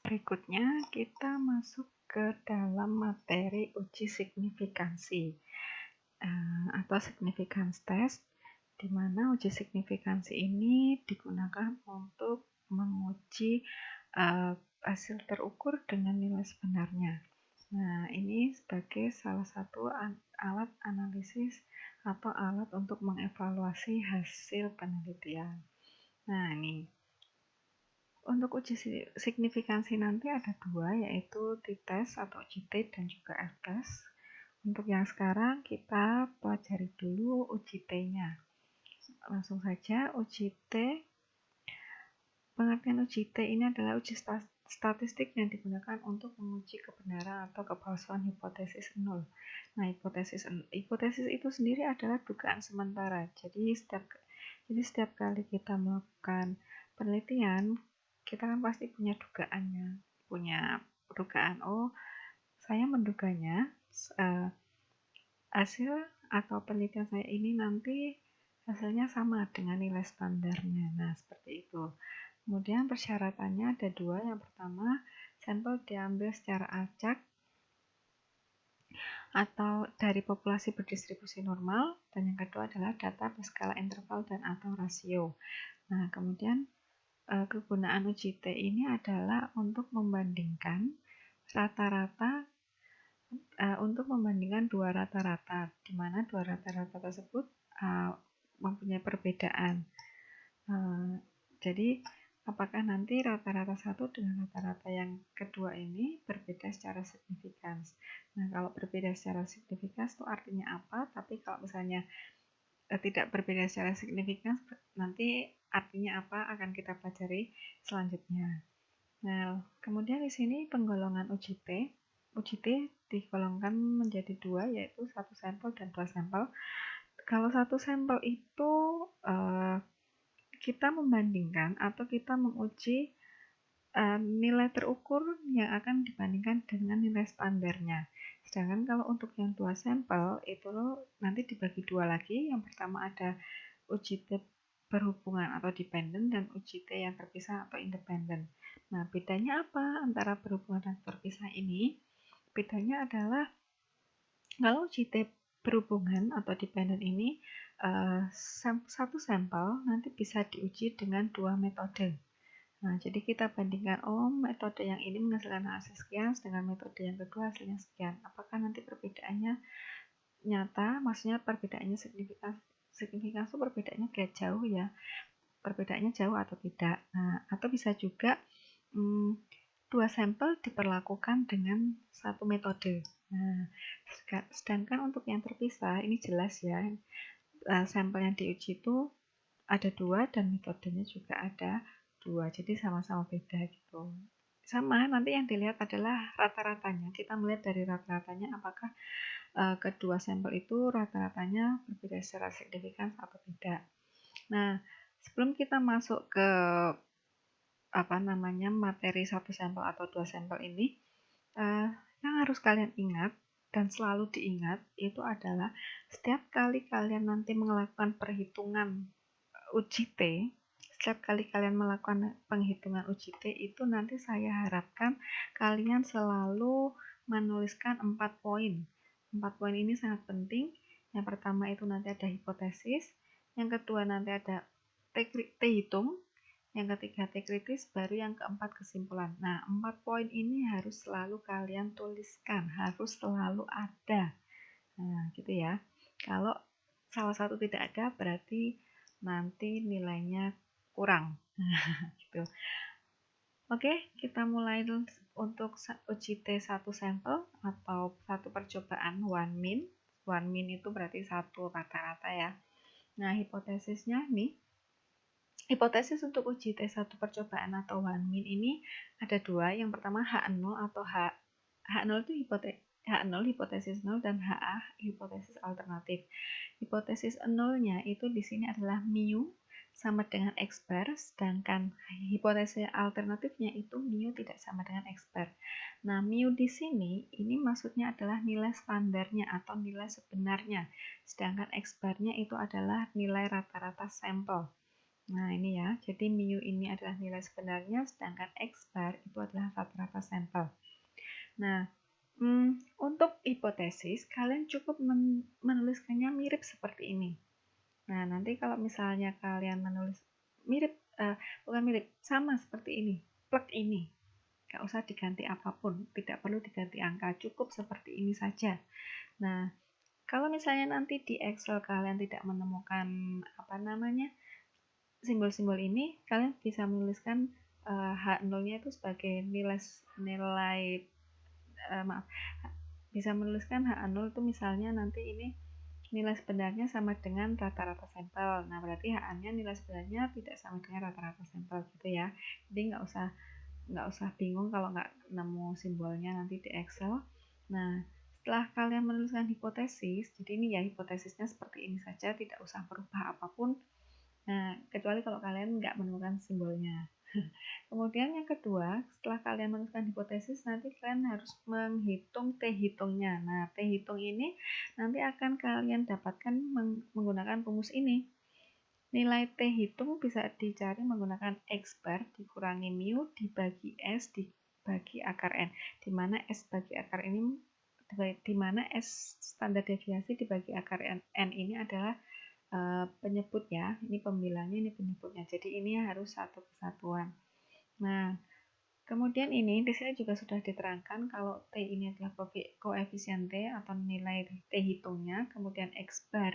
Berikutnya kita masuk ke dalam materi uji signifikansi atau significance test, di mana uji signifikansi ini digunakan untuk menguji hasil terukur dengan nilai sebenarnya. Nah, ini sebagai salah satu alat analisis atau alat untuk mengevaluasi hasil penelitian. Nah, ini untuk uji signifikansi nanti ada dua, yaitu t-test atau uji T dan juga f-test. Untuk yang sekarang kita pelajari dulu uji T-nya. Langsung saja uji T. Pengertian uji T ini adalah uji statistik yang digunakan untuk menguji kebenaran atau kepalsuan hipotesis nol. Nah, hipotesis itu sendiri adalah dugaan sementara. Jadi setiap kali kita melakukan penelitian, kita kan pasti punya dugaan. Oh, saya menduganya hasil atau penelitian saya ini nanti hasilnya sama dengan nilai standarnya. Nah, seperti itu. Kemudian persyaratannya ada dua. Yang pertama, sampel diambil secara acak atau dari populasi berdistribusi normal, dan yang kedua adalah data berskala interval dan atau rasio. Nah, kemudian kegunaan uji T ini adalah untuk membandingkan dua rata-rata, di mana dua rata-rata tersebut mempunyai perbedaan. Jadi, apakah nanti rata-rata satu dengan rata-rata yang kedua ini berbeda secara signifikan? Nah, kalau berbeda secara signifikan itu artinya apa? Tapi kalau misalnya tidak berbeda secara signifikan, nanti artinya apa akan kita pelajari selanjutnya. Nah, kemudian di sini penggolongan uji T. Uji T digolongkan menjadi dua, yaitu satu sampel dan dua sampel. Kalau satu sampel itu kita membandingkan atau kita menguji nilai terukur yang akan dibandingkan dengan nilai standarnya. Sedangkan kalau untuk yang dua sampel itu nanti dibagi dua lagi. Yang pertama ada uji T berhubungan atau dependen dan uji T yang terpisah atau independen. Nah, bedanya apa antara berhubungan dan terpisah ini? Bedanya adalah kalau uji T berhubungan atau dependen ini satu sampel nanti bisa diuji dengan dua metode. Nah, jadi kita bandingkan, metode yang ini menghasilkan hasil sekian, sedangkan metode yang kedua hasilnya sekian. Apakah nanti perbedaannya nyata? Maksudnya perbedaannya signifikan itu perbedaannya kayak jauh ya, perbedaannya jauh atau tidak. Nah, atau bisa juga dua sampel diperlakukan dengan satu metode. Nah, sedangkan untuk yang terpisah ini jelas ya, sampel yang diuji itu ada dua dan metodenya juga ada dua, jadi sama-sama beda gitu. Sama, nanti yang dilihat adalah rata-ratanya. Kita melihat dari rata-ratanya apakah kedua sampel itu rata-ratanya berbeda secara signifikan atau tidak. Nah, sebelum kita masuk ke materi satu sampel atau dua sampel ini, yang harus kalian ingat dan selalu diingat itu adalah setiap kali kalian nanti melakukan perhitungan uji T, setiap kali kalian melakukan penghitungan uji T itu nanti saya harapkan kalian selalu menuliskan 4 poin. 4 poin ini sangat penting. Yang pertama itu nanti ada hipotesis, yang kedua nanti ada T hitung, yang ketiga T kritis, baru yang keempat kesimpulan. Nah, 4 poin ini harus selalu kalian tuliskan, harus selalu ada. Nah, gitu ya. Kalau salah satu tidak ada, berarti nanti nilainya kurang. Gitu. Oke, kita mulai untuk uji T satu sampel atau satu percobaan one min. One min itu berarti satu rata-rata ya. Nah, hipotesisnya nih. Hipotesis untuk uji T satu percobaan atau one min ini ada dua. Yang pertama H0 atau H0 itu H0 hipotesis 0 dan HA hipotesis alternatif. Hipotesis 0-nya itu di sini adalah mu sama dengan X bar, sedangkan hipotesis alternatifnya itu mu tidak sama dengan X bar. Nah, mu di sini ini maksudnya adalah nilai standarnya atau nilai sebenarnya, sedangkan X bar-nya itu adalah nilai rata-rata sampel. Nah, ini ya. Jadi mu ini adalah nilai sebenarnya, sedangkan X bar itu adalah rata-rata sampel. Nah, untuk hipotesis, kalian cukup menuliskannya mirip seperti ini. Nah, nanti kalau misalnya kalian menulis mirip, bukan mirip, sama seperti ini, plug ini. Nggak usah diganti apapun, tidak perlu diganti angka, cukup seperti ini saja. Nah, kalau misalnya nanti di Excel kalian tidak menemukan simbol-simbol ini, kalian bisa menuliskan H0-nya itu sebagai nilai maaf, bisa menuliskan H0 itu misalnya nanti ini nilai sebenarnya sama dengan rata-rata sampel. Nah, berarti HA-nya nilai sebenarnya tidak sama dengan rata-rata sampel gitu ya. Jadi nggak usah bingung kalau nggak nemu simbolnya nanti di Excel. Nah, setelah kalian menuliskan hipotesis, jadi ini ya hipotesisnya seperti ini saja, tidak usah berubah apapun. Nah, kecuali kalau kalian nggak menemukan simbolnya. Kemudian yang kedua, setelah kalian menuliskan hipotesis, nanti kalian harus menghitung T-hitungnya. Nah, T-hitung ini nanti akan kalian dapatkan menggunakan rumus ini. Nilai T-hitung bisa dicari menggunakan X bar dikurangi mu dibagi S dibagi akar N, di mana S bagi akar ini di mana S standar deviasi dibagi akar N ini adalah penyebut ya, ini pembilangnya, ini penyebutnya. Jadi ini harus satu kesatuan. Nah, kemudian ini di sini juga sudah diterangkan kalau T ini adalah koefisien T atau nilai T hitungnya, kemudian X bar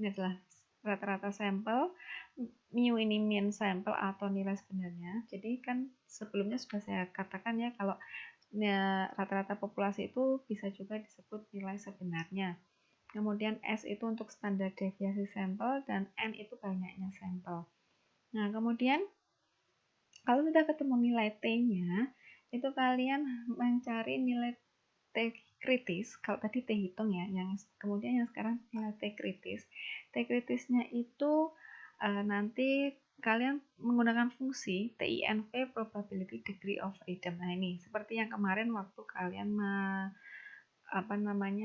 ini adalah rata-rata sampel, mu ini mean sampel atau nilai sebenarnya. Jadi kan sebelumnya sudah saya katakan ya kalau rata-rata populasi itu bisa juga disebut nilai sebenarnya. Kemudian S itu untuk standar deviasi sampel dan N itu banyaknya sampel. Nah, kemudian kalau sudah ketemu nilai T-nya, itu kalian mencari nilai T kritis. Kalau tadi T hitung ya, kemudian yang sekarang nilai T kritis. T kritisnya itu nanti kalian menggunakan fungsi TINV probability degree of freedom. Nah, ini seperti yang kemarin waktu kalian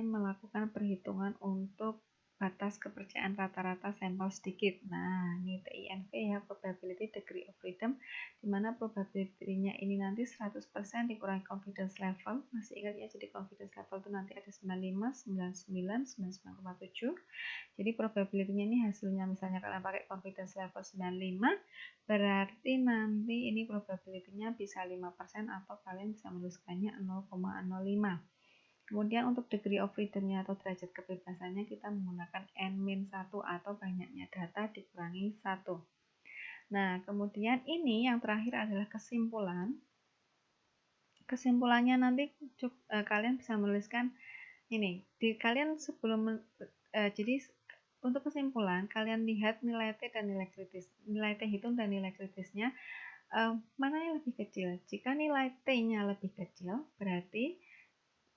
melakukan perhitungan untuk batas kepercayaan rata-rata sampel sedikit. Nah, ini TINV ya, probability degree of freedom, di mana probability-nya ini nanti 100% dikurangi confidence level. Masih ingat ya, jadi confidence level itu nanti ada 95, 99, 99,7. Jadi probability-nya ini hasilnya misalnya kalian pakai confidence level 95, berarti nanti ini probability-nya bisa 5% atau kalian bisa menuliskannya 0,05. Kemudian untuk degree of freedom-nya atau derajat kebebasannya kita menggunakan N-1 atau banyaknya data dikurangi 1. Nah, kemudian ini yang terakhir adalah kesimpulan. Kesimpulannya nanti kalian bisa menuliskan ini. Kalian sebelum jadi untuk kesimpulan kalian lihat nilai T dan nilai kritis. Nilai T hitung dan nilai kritisnya mana yang lebih kecil? Jika nilai T-nya lebih kecil, berarti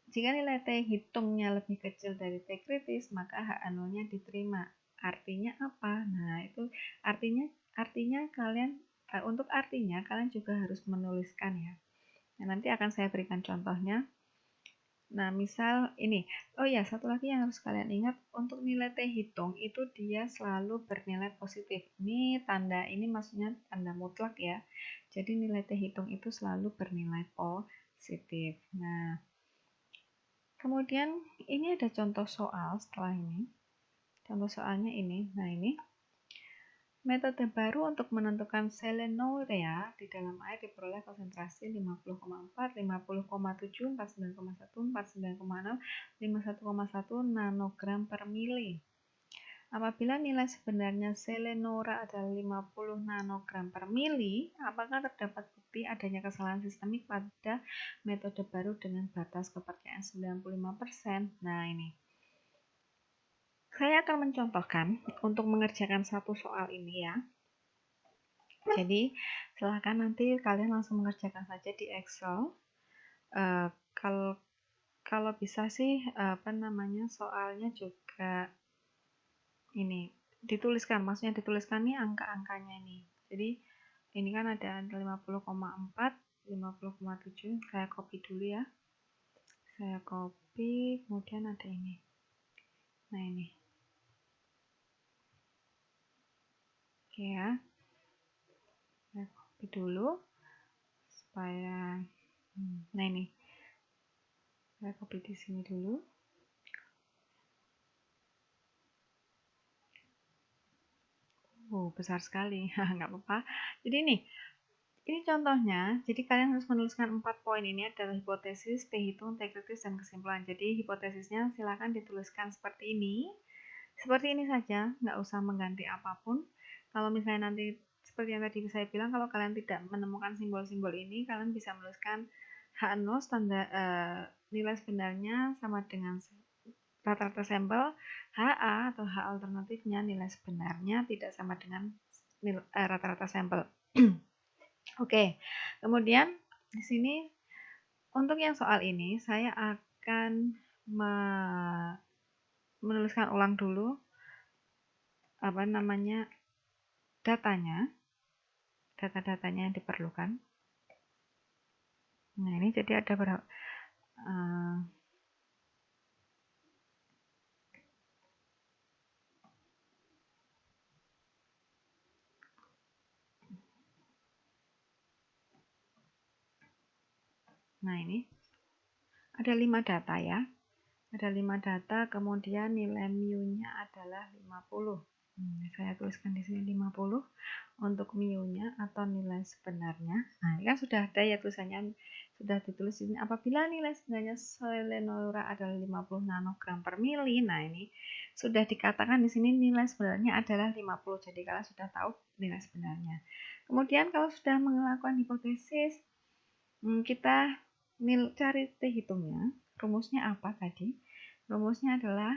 jika nilai T hitungnya lebih kecil dari T kritis, maka H0-nya diterima. Artinya apa? Nah, itu artinya kalian untuk artinya kalian juga harus menuliskan ya. Nah, nanti akan saya berikan contohnya. Nah, misal ini. Oh ya, satu lagi yang harus kalian ingat, untuk nilai T hitung itu dia selalu bernilai positif. Ini tanda ini maksudnya tanda mutlak ya. Jadi nilai T hitung itu selalu bernilai positif. Nah, kemudian ini ada contoh soal setelah ini. Contoh soalnya ini. Nah, ini metode baru untuk menentukan selenoria di dalam air diperoleh konsentrasi 50,4, 50,7, 49,1, 49,6, 51,1 nanogram per mili. Apabila nilai sebenarnya selenora adalah 50 nanogram per mili, apakah terdapat bukti adanya kesalahan sistemik pada metode baru dengan batas kepercayaan 95%? Nah, ini. Saya akan mencontohkan untuk mengerjakan satu soal ini ya. Jadi, silahkan nanti kalian langsung mengerjakan saja di Excel. Kalau bisa sih, soalnya juga ini dituliskan, maksudnya dituliskan nih angka-angkanya ini. Jadi ini kan ada 50,4, 50,7, saya copy dulu ya. Saya copy, kemudian ada ini. Nah, ini. Oke ya. copy dulu supaya nah ini saya copy di sini dulu. Besar sekali. Nggak apa-apa. Jadi ini contohnya. Jadi kalian harus menuliskan 4 poin. Ini adalah hipotesis, T hitung, T kritis, dan kesimpulan. Jadi hipotesisnya silakan dituliskan seperti ini. Seperti ini saja, nggak usah mengganti apapun. Kalau misalnya nanti seperti yang tadi saya bilang, kalau kalian tidak menemukan simbol-simbol ini, kalian bisa menuliskan H0 standar nilai sebenarnya sama dengan rata-rata sampel, HA atau H alternatifnya nilai sebenarnya tidak sama dengan rata-rata sampel. Oke, kemudian di sini untuk yang soal ini saya akan menuliskan ulang dulu data-datanya yang diperlukan. Nah ini jadi ada berapa? Nah ini ada 5 data ya. Ada 5 data, kemudian nilai mu-nya adalah 50. Saya tuliskan di sini 50 untuk mu-nya atau nilai sebenarnya. Nah, ini kan sudah ada ya tulisannya, sudah ditulis ini. Apabila nilai sebenarnya selenolura adalah 50 nanogram per mili. Nah, ini sudah dikatakan di sini nilai sebenarnya adalah 50. Jadi kalian sudah tahu nilai sebenarnya. Kemudian kalau sudah melakukan hipotesis, kita cari T hitungnya. Rumusnya apa tadi? Rumusnya adalah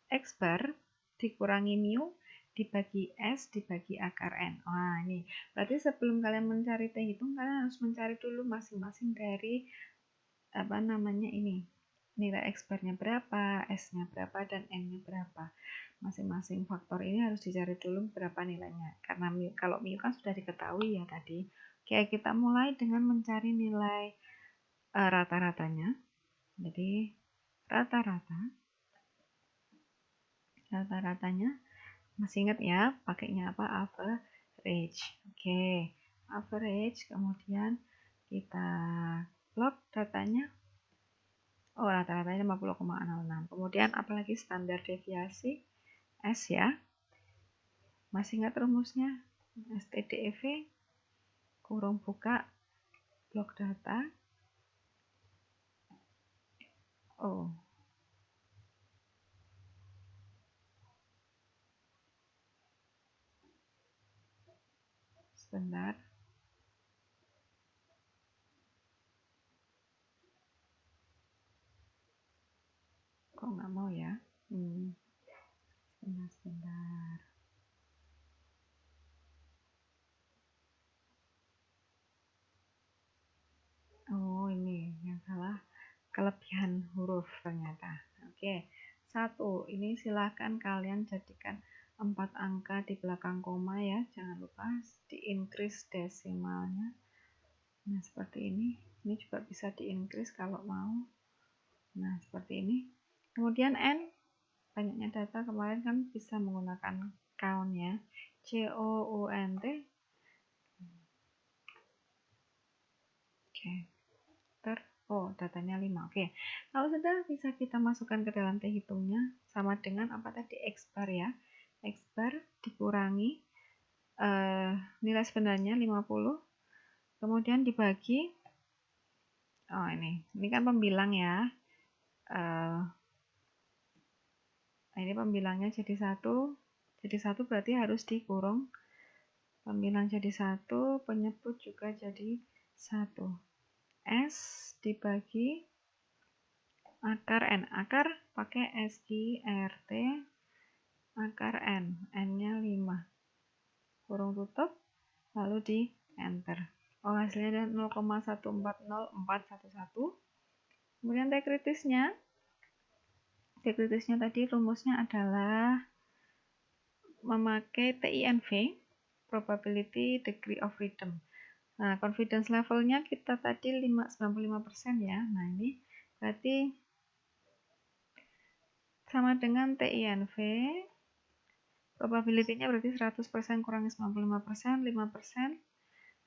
X bar dikurangi mu dibagi S dibagi akar N. Wah, ini berarti sebelum kalian mencari T hitung, kalian harus mencari dulu masing-masing dari ini. Nilai X barnya berapa, S-nya berapa, dan N-nya berapa. Masing-masing faktor ini harus dicari dulu berapa nilainya. Karena kalau mu kan sudah diketahui ya tadi. Oke, kita mulai dengan mencari nilai rata-ratanya. Jadi rata-ratanya masih ingat ya, pakainya apa? Average. Oke, average, kemudian kita plot datanya. Oh, rata-ratanya 50,06. Kemudian apalagi standar deviasi S ya. Masih ingat rumusnya? STDEV kurung buka blok data. Oh, sebentar. Kok nggak mau ya? Sebentar. Oh, ini yang salah. Kelebihan huruf ternyata. Oke. 1. Ini silahkan kalian jadikan 4 angka di belakang koma ya. Jangan lupa di-increase desimalnya. Nah, seperti ini. Ini juga bisa di-increase kalau mau. Nah, seperti ini. Kemudian N. Banyaknya data kemarin kan bisa menggunakan count ya. COUNT. Oke. Datanya 5. Oke. Kalau sudah bisa kita masukkan ke dalam T hitungnya sama dengan apa tadi? X bar ya. X bar dikurangi nilai sebenarnya 50. Kemudian dibagi ini kan pembilang ya. Ini pembilangnya jadi 1. Jadi 1 berarti harus dikurung. Pembilang jadi 1, penyebut juga jadi 1. S dibagi akar N. Akar pakai SIRT akar N. N-nya 5. Kurung tutup, lalu di enter. Oh, hasilnya ada 0,140411. Kemudian T kritisnya tadi rumusnya adalah memakai TINV, probability degree of freedom. Nah, confidence levelnya kita tadi 95% ya. Nah, ini berarti sama dengan TINV Probability-nya berarti 100% kurangi 95%, 5%,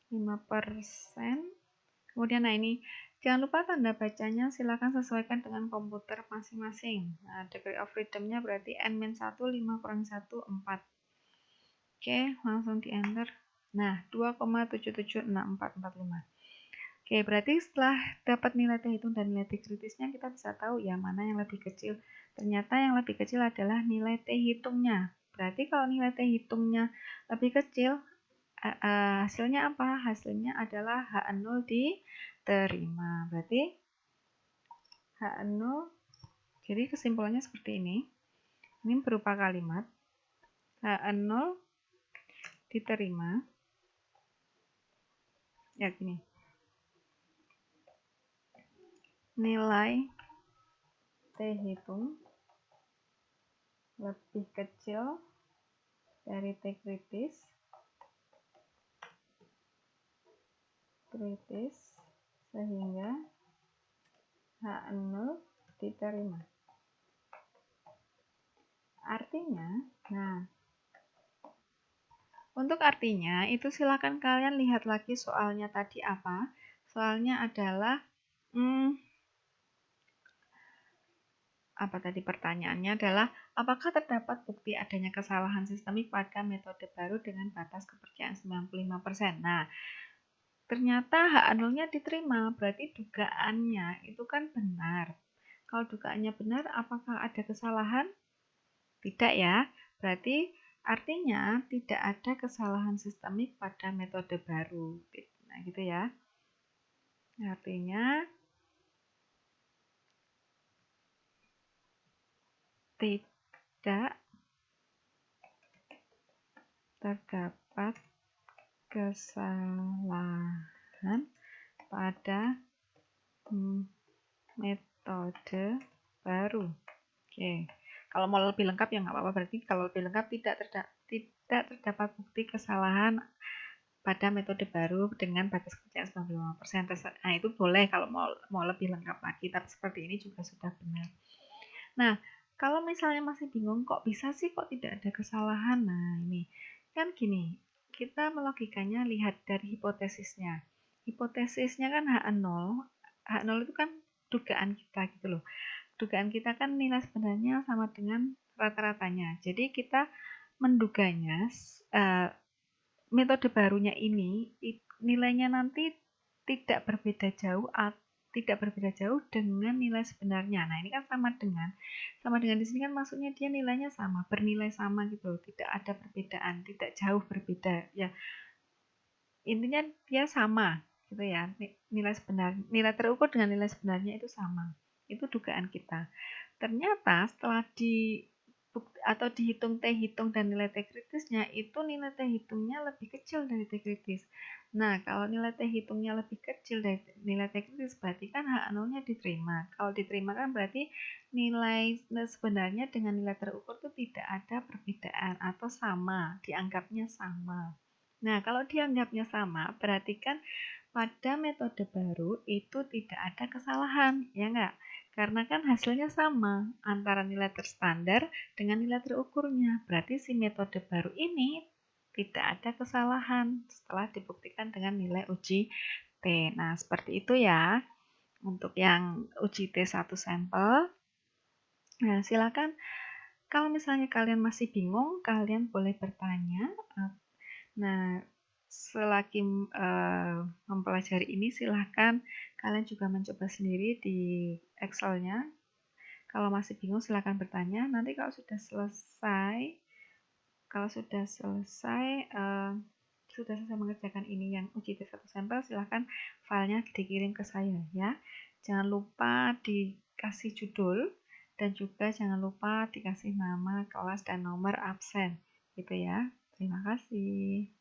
5%. Kemudian nah ini, jangan lupa tanda bacanya silakan sesuaikan dengan komputer masing-masing. Nah, degree of freedom-nya berarti N-1, 5 kurangi 1, 4. Oke, langsung di enter. Nah, 2,776445. Oke, berarti setelah dapat nilai T hitung dan nilai T kritisnya, kita bisa tahu ya mana yang lebih kecil. Ternyata yang lebih kecil adalah nilai T hitungnya. Berarti kalau nilai T hitungnya lebih kecil, hasilnya apa? Hasilnya adalah H0 diterima. Berarti H0, jadi kesimpulannya seperti ini. Ini berupa kalimat H0 diterima. Ya gini. Nilai T hitung lebih kecil dari T kritis sehingga H0 diterima. Artinya, nah, untuk artinya itu silakan kalian lihat lagi soalnya tadi apa. Soalnya adalah apa tadi pertanyaannya adalah apakah terdapat bukti adanya kesalahan sistemik pada metode baru dengan batas kepercayaan 95%. Nah, ternyata H0-nya diterima, berarti dugaannya itu kan benar. Kalau dugaannya benar, apakah ada kesalahan? Tidak ya, berarti artinya tidak ada kesalahan sistemik pada metode baru. Nah, gitu ya. Artinya tidak terdapat kesalahan pada metode baru. Oke. Kalau mau lebih lengkap ya nggak apa-apa, berarti kalau lebih lengkap tidak terdapat bukti kesalahan pada metode baru dengan batas kepercayaan 95%. Nah, itu boleh kalau mau lebih lengkap lagi, tapi seperti ini juga sudah benar. Nah, kalau misalnya masih bingung kok bisa sih kok tidak ada kesalahan. Nah, ini kan gini, kita melogikanya lihat dari hipotesisnya. Hipotesisnya kan H0. H0 itu kan dugaan kita gitu loh. Dugaan kita kan nilai sebenarnya sama dengan rata-ratanya. Jadi kita menduganya metode barunya ini nilainya nanti tidak berbeda jauh dengan nilai sebenarnya. Nah, ini kan sama dengan di sini kan maksudnya dia nilainya sama, bernilai sama gitu, tidak ada perbedaan, tidak jauh berbeda. Ya, intinya dia sama gitu ya. Nilai terukur dengan nilai sebenarnya itu sama. Itu dugaan kita. Ternyata setelah dihitung T hitung dan nilai T kritisnya, itu nilai T hitungnya lebih kecil dari T kritis. Nah, kalau nilai T hitungnya lebih kecil dari nilai T kritis, berarti kan H0-nya diterima. Kalau diterima kan berarti nilai sebenarnya dengan nilai terukur itu tidak ada perbedaan atau sama, dianggapnya sama. Nah, kalau dianggapnya sama, berarti kan pada metode baru itu tidak ada kesalahan, ya enggak? Karena kan hasilnya sama antara nilai terstandar dengan nilai terukurnya. Berarti si metode baru ini tidak ada kesalahan setelah dibuktikan dengan nilai uji T. Nah, seperti itu ya untuk yang uji T1 sampel. Nah, silakan kalau misalnya kalian masih bingung, kalian boleh bertanya. Nah, selagi mempelajari ini, silahkan kalian juga mencoba sendiri di Excel-nya. Kalau masih bingung, silahkan bertanya. Nanti kalau sudah selesai mengerjakan ini yang uji T1 sampel, silahkan filenya dikirim ke saya ya. Jangan lupa dikasih judul dan juga jangan lupa dikasih nama kelas dan nomor absen gitu ya. Terima kasih.